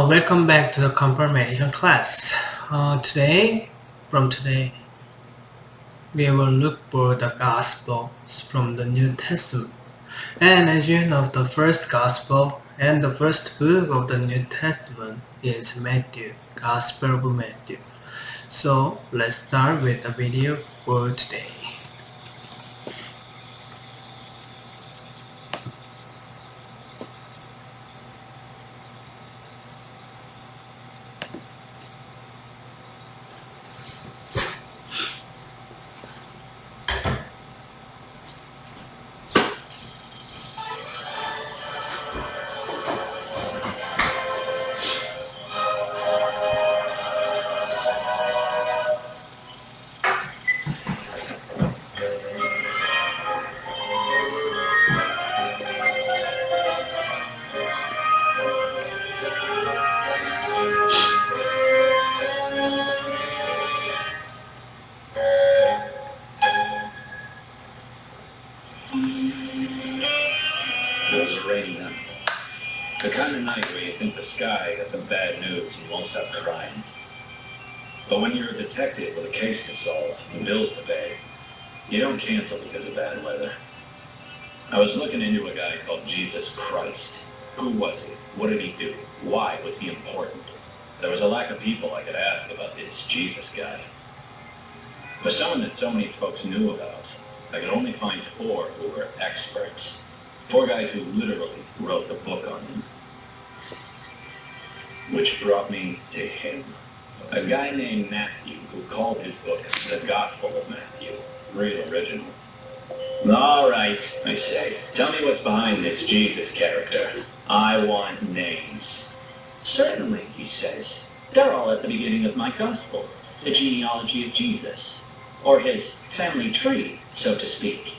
So welcome back to the confirmation class. Today, we will look for the Gospels from the New Testament. And as you know, the first Gospel and the first book of the New Testament is Matthew, Gospel of Matthew. So let's start with the video for today. It was a rainy night. The kind of night where you think the sky has some bad news and you won't stop crying. But when you're a detective with a case to solve and bills to pay, you don't cancel because of bad weather. I was looking into a guy called Jesus Christ. Who was he? What did he do? Why was he important? There was a lack of people I could ask about this Jesus guy. For someone that so many folks knew about, I could only find 4 who were experts. 4 guys who literally wrote the book on him. Which brought me to him. A guy named Matthew who called his book The Gospel of Matthew. Real original. All right, I say. Tell me what's behind this Jesus character. I want names. Certainly, he says. They're all at the beginning of my gospel. The genealogy of Jesus. Or his family tree, so to speak.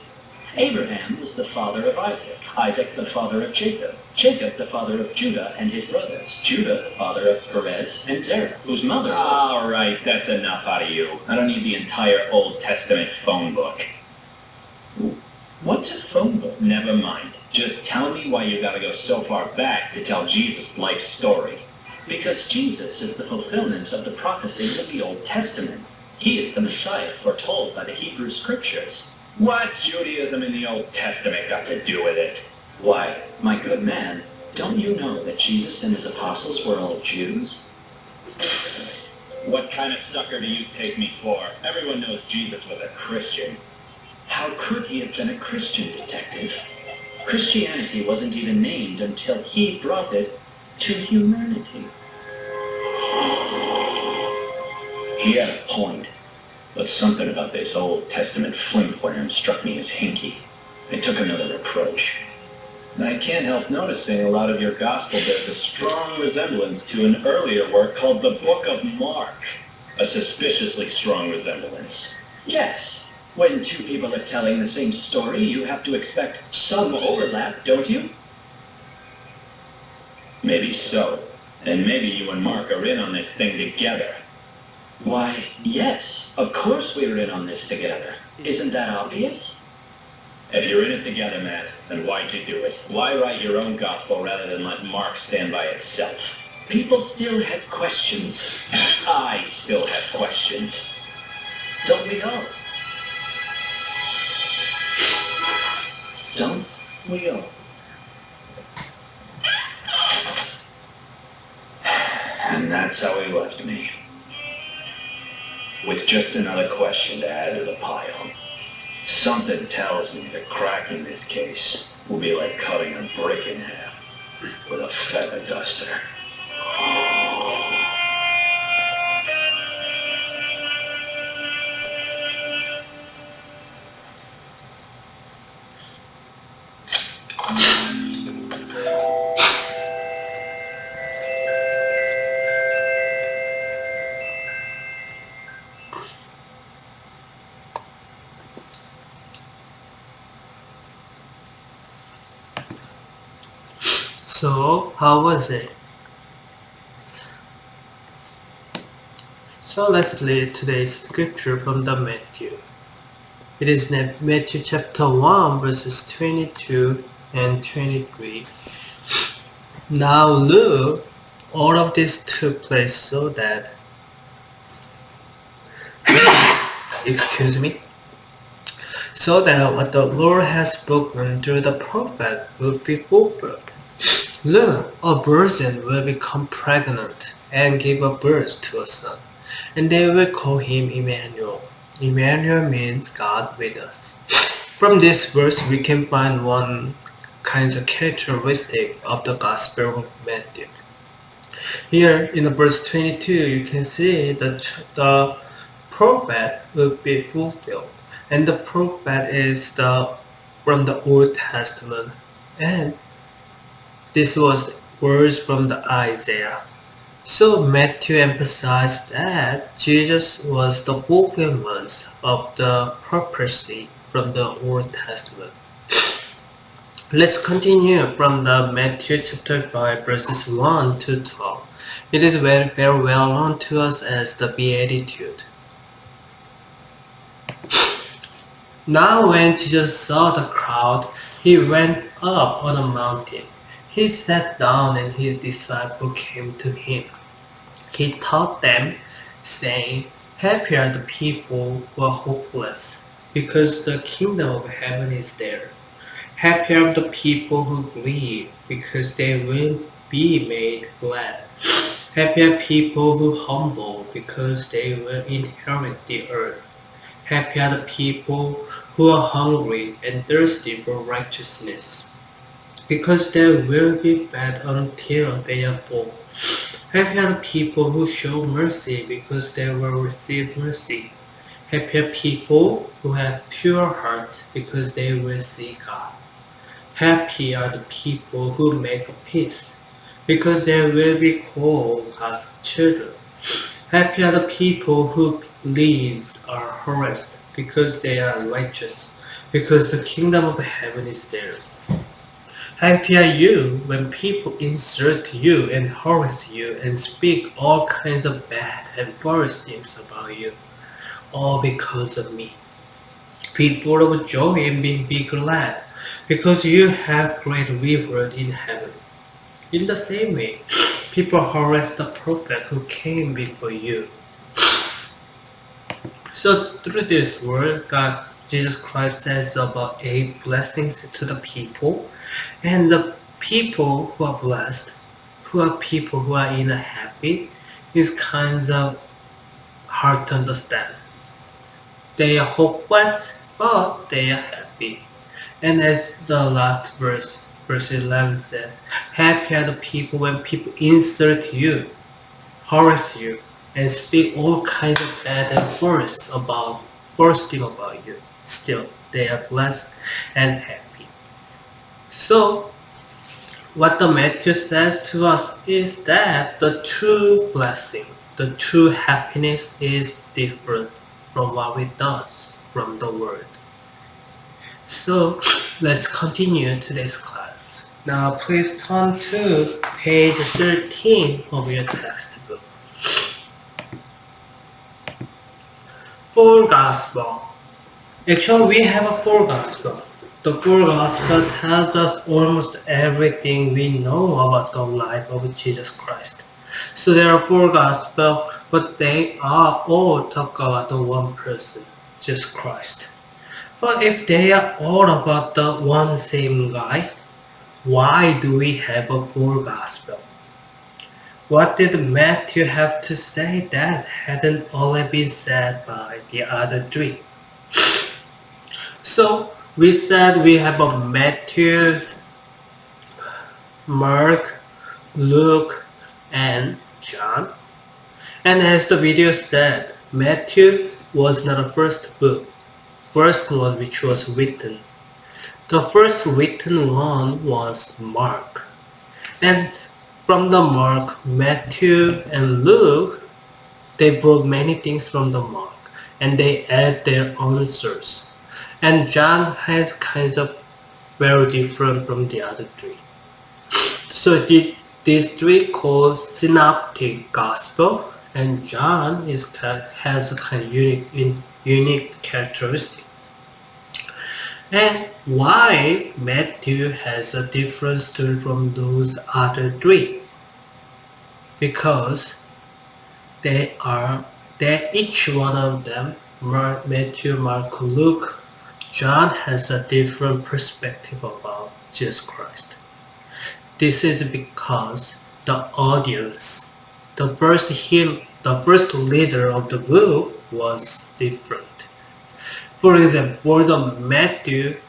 Abraham was the father of Isaac, Isaac the father of Jacob, Jacob the father of Judah and his brothers, Judah the father of Perez and Zerah, whose mother was... All right, that's enough out of you. I don't need the entire Old Testament phone book. What's a phone book? Never mind. Just tell me why you gotta go so far back to tell Jesus' life story. Because Jesus is the fulfillment of the prophecies of the Old Testament. He is the Messiah foretold by the Hebrew Scriptures. What's Judaism in the Old Testament got to do with it? Why, my good man, don't you know that Jesus and his apostles were all Jews? What kind of sucker do you take me for? Everyone knows Jesus was a Christian. How could he have been a Christian, detective? Christianity wasn't even named until he brought it to humanity. He had a point. But something about this Old Testament flimflam struck me as hinky. I took another approach. I can't help noticing a lot of your gospel bears a strong resemblance to an earlier work called the Book of Mark. A suspiciously strong resemblance. Yes. When 2 people are telling the same story, you have to expect some overlap, don't you? Maybe so. And maybe you and Mark are in on this thing together. Why, yes. Of course we're in on this together. Isn't that obvious? If you're in it together, Matt, then why'd you do it? Why write your own gospel rather than let Mark stand by itself? People still have questions. I still have questions. Don't we all? Don't we all? And that's how he left me. With just another question to add to the pile. Something tells me that cracking this case will be like cutting a brick in half with a feather duster. So how was it? So let's read today's scripture from the Matthew. It is Matthew chapter 1 verses 22 and 23. Now look, All of this took place so that, excuse me, so that what the Lord has spoken through the prophet will be fulfilled. Look, a virgin will become pregnant and give a birth to a son, and they will call him Emmanuel. Emmanuel means God with us. From this verse, we can find one kind of characteristic of the Gospel of Matthew. Here in verse 22, you can see that the prophet will be fulfilled, and the prophet is from the Old Testament, and this was words from the Isaiah. So Matthew emphasized that Jesus was the fulfillment of the prophecy from the Old Testament. Let's continue from the Matthew chapter 5 verses 1 to 12. It is very, very well known to us as the Beatitude. Now when Jesus saw the crowd, he went up on a mountain. He sat down and his disciples came to him. He taught them, saying, Happy are the people who are hopeless, because the kingdom of heaven is there. Happy are the people who grieve, because they will be made glad. Happy are people who humble, because they will inherit the earth. Happy are the people who are hungry and thirsty for righteousness, because they will be fed until they are full. Happy are the people who show mercy, because they will receive mercy. Happy are people who have pure hearts, because they will see God. Happy are the people who make peace, because they will be called God's children. Happy are the people whose lives are harassed, because they are righteous, because the kingdom of heaven is theirs. Happy are you when people insult you and harass you and speak all kinds of bad and false things about you, all because of me. Be full of joy and be glad, because you have great reward in heaven. In the same way, people harass the prophet who came before you. So through this word, Jesus Christ says about 8 blessings to the people, and the people who are blessed, who are people who are in a happy, is kind of hard to understand. They are hopeless, but they are happy. And as the last verse 11 says, happy are the people when people insult you, harass you, and speak all kinds of bad and false thing about you. Still, they are blessed and happy. So, what the Matthew says to us is that the true blessing, the true happiness is different from what it does from the world. So, let's continue today's class. Now, please turn to page 13 of your textbook. Full Gospel. Actually, we have a full Gospel. The full Gospel tells us almost everything we know about the life of Jesus Christ. So there are 4 Gospels, but they are all talk about the one person, Jesus Christ. But if they are all about the one same guy, why do we have a 4 Gospel? What did Matthew have to say that hadn't already been said by the other 3? So we said we have a Matthew, Mark, Luke, and John. And as the video said, Matthew was not the first one which was written. The first written one was Mark. And from the Mark, Matthew and Luke, they brought many things from the Mark, and they add their own source. And John has kinds of very different from the other 3. So these 3 called synoptic gospel, and John has a kind of unique characteristic. And why Matthew has a different story from those other 3? because each one of them, Matthew, Mark, Luke, John, has a different perspective about Jesus Christ. This is because the audience, the first leader of the book was different. For example, for the Matthew,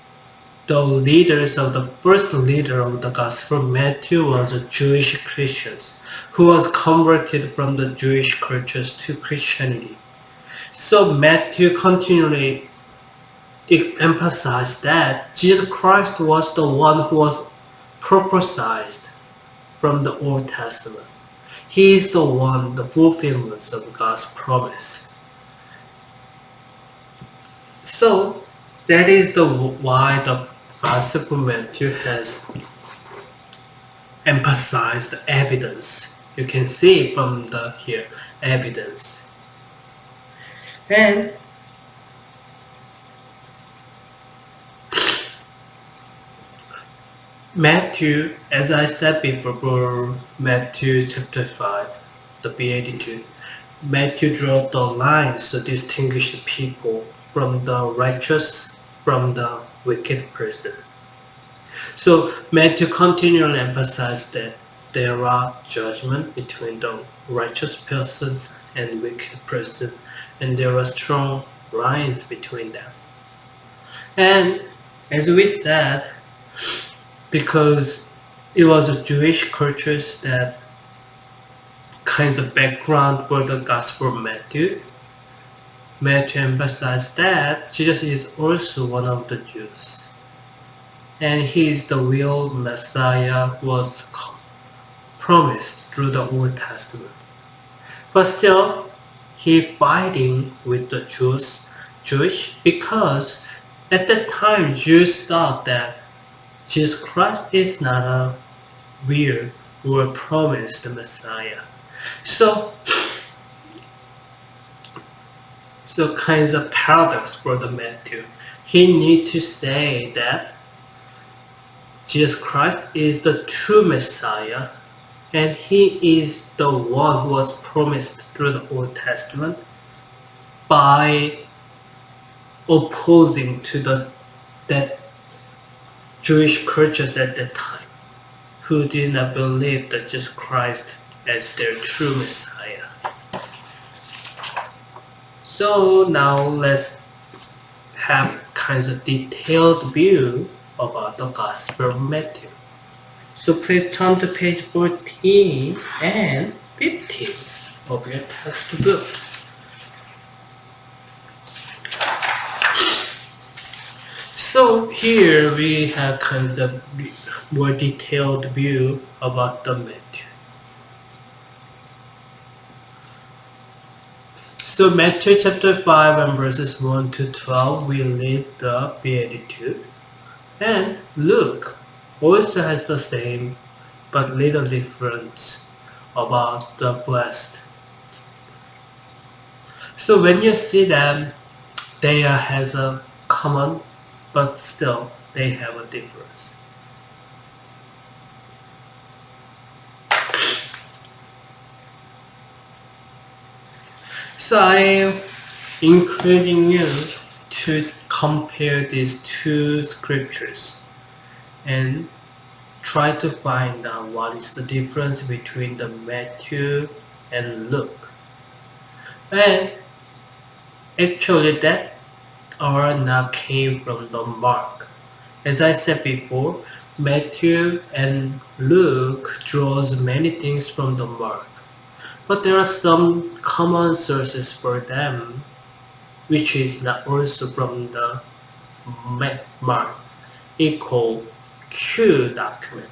the first leader of the Gospel Matthew was a Jewish Christians who was converted from the Jewish cultures to Christianity. So Matthew continually emphasized that Jesus Christ was the one who was prophesied from the Old Testament. He is the one, the fulfillment of God's promise. So that is why the Gospel Matthew has emphasized the evidence. You can see from the here evidence. And Matthew, as I said before, Matthew chapter 5, the Beatitude, Matthew drew the lines to distinguish the people from the righteous from the wicked person. So Matthew continually emphasized that there are judgment between the righteous person and wicked person, and there are strong lines between them. And as we said, because it was a Jewish cultures that kinds of background for the Gospel of Matthew emphasized that Jesus is also one of the Jews, and he is the real Messiah who was promised through the Old Testament. But still, he fighting with the Jewish because at that time Jews thought that Jesus Christ is not a real or promised Messiah. So kinds of paradox for the Matthew. He need to say that Jesus Christ is the true Messiah, and he is the one who was promised through the Old Testament by opposing to that Jewish cultures at that time who did not believe that Jesus Christ as their true Messiah. So now let's have kinds of detailed view about the Gospel of Matthew. So please turn to page 14 and 15 of your textbook. So here we have kinds of more detailed view about the Matthew. So Matthew chapter 5 and verses 1 to 12 we read the Beatitude, and Luke also has the same but little difference about the blessed. So when you see them, they has a common, but still they have a difference. So I am encouraging you to compare these two scriptures and try to find out what is the difference between the Matthew and Luke. And actually that are not came from the Mark. As I said before, Matthew and Luke draws many things from the Mark. But there are some common sources for them, which is not also from the Mark, equal Q document.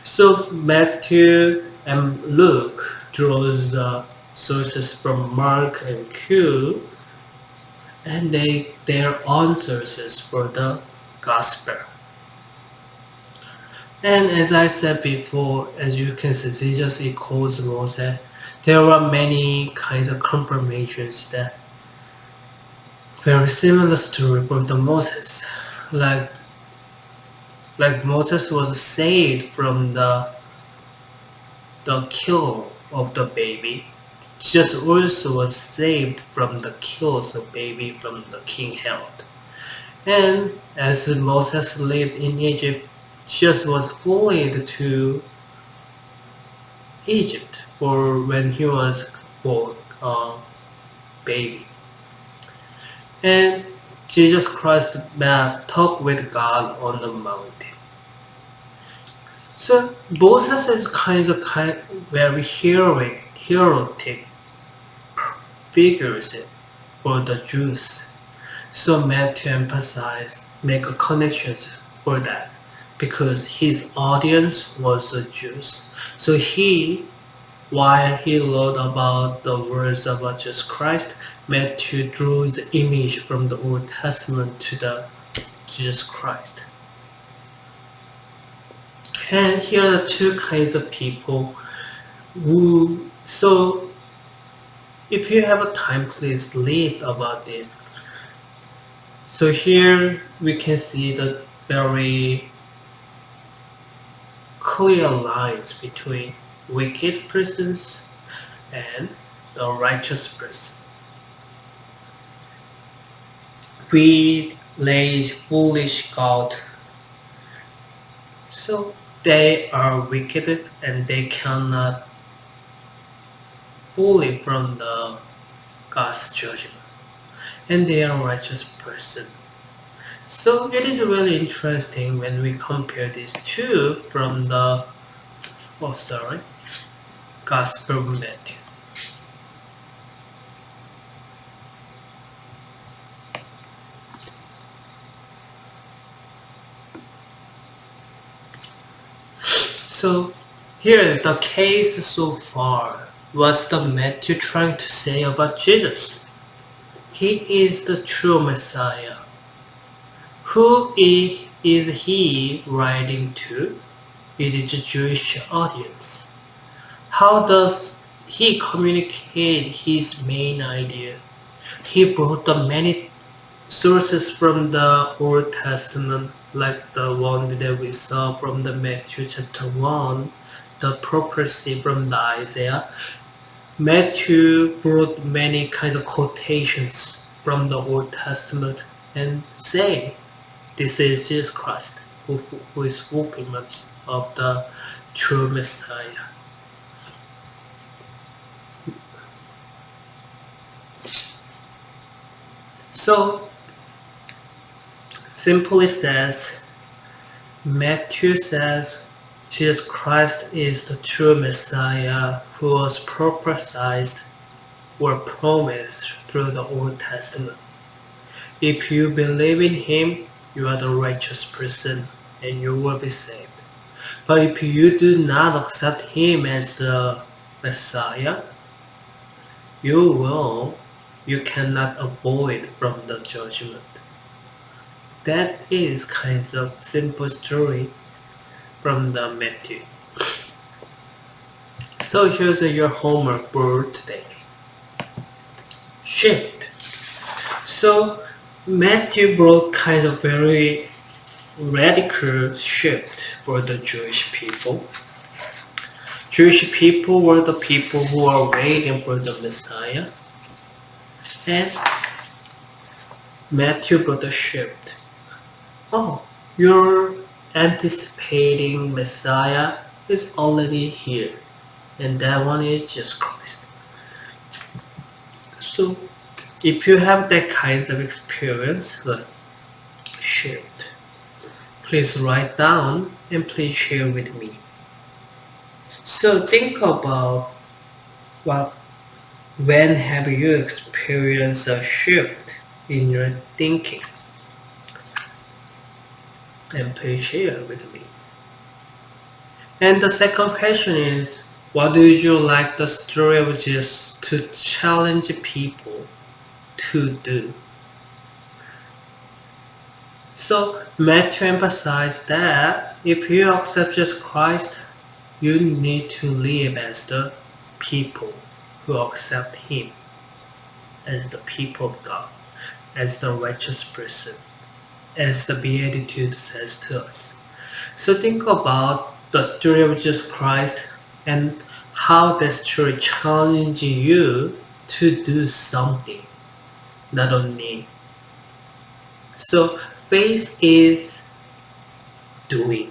So Matthew and Luke draws sources from Mark and Q, and their own sources for the Gospel. And as I said before, as you can see, Jesus equals Moses. There are many kinds of confirmations that very similar story for the Moses. Like Moses was saved from the kill of the baby. Jesus also was saved from the kills of baby from the King Herod. And as Moses lived in Egypt, Jesus was fled to Egypt for when he was born a baby. And Jesus Christ talked with God on the mountain. So Moses is very heroic figures for the Jews. So Matthew make a connections for that because his audience was the Jews. So while he wrote about the words about Jesus Christ, Matthew drew the image from the Old Testament to the Jesus Christ. And here are the two kinds of people so if you have a time, please read about this. So here we can see the very clear lines between wicked persons and the righteous person. Greed, rage, foolish God. So they are wicked and they cannot fully from the God's judgment. And they are a righteous person. So it is really interesting when we compare these two from the Gospel of Matthew. So here is the case so far. What's the Matthew trying to say about Jesus? He is the true Messiah. Who is he writing to? It is a Jewish audience. How does he communicate his main idea? He brought the many sources from the Old Testament, like the one that we saw from the Matthew chapter 1, the prophecy from the Isaiah. Matthew brought many kinds of quotations from the Old Testament and say, this is Jesus Christ, who is fulfillment of the true Messiah. So, simply says, Matthew says, Jesus Christ is the true Messiah who was prophesied or promised through the Old Testament. If you believe in him, you are the righteous person and you will be saved. But if you do not accept him as the Messiah, you cannot avoid from the judgment. That is kind of simple story from the Matthew. So here's your homework for today. Shift. So Matthew brought kind of very radical shift for the Jewish people. Jewish people were the people who are waiting for the Messiah. And Matthew brought a shift. Oh, you're anticipating Messiah is already here. And that one is Jesus Christ. So if you have that kinds of experience, shift, please write down and please share with me. So think about when have you experienced a shift in your thinking? And please share with me. And the second question is, what would you like the story of Jesus to challenge people to do? So Matthew emphasized that if you accept Jesus Christ, you need to live as the people who accept him, as the people of God, as the righteous person, as the Beatitude says to us. So think about the story of Jesus Christ and how the story challenges you to do something, not only. So faith is doing.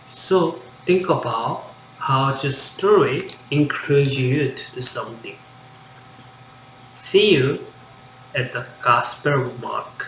So think about how the story encourages you to do something. See you at the Gospel of Mark.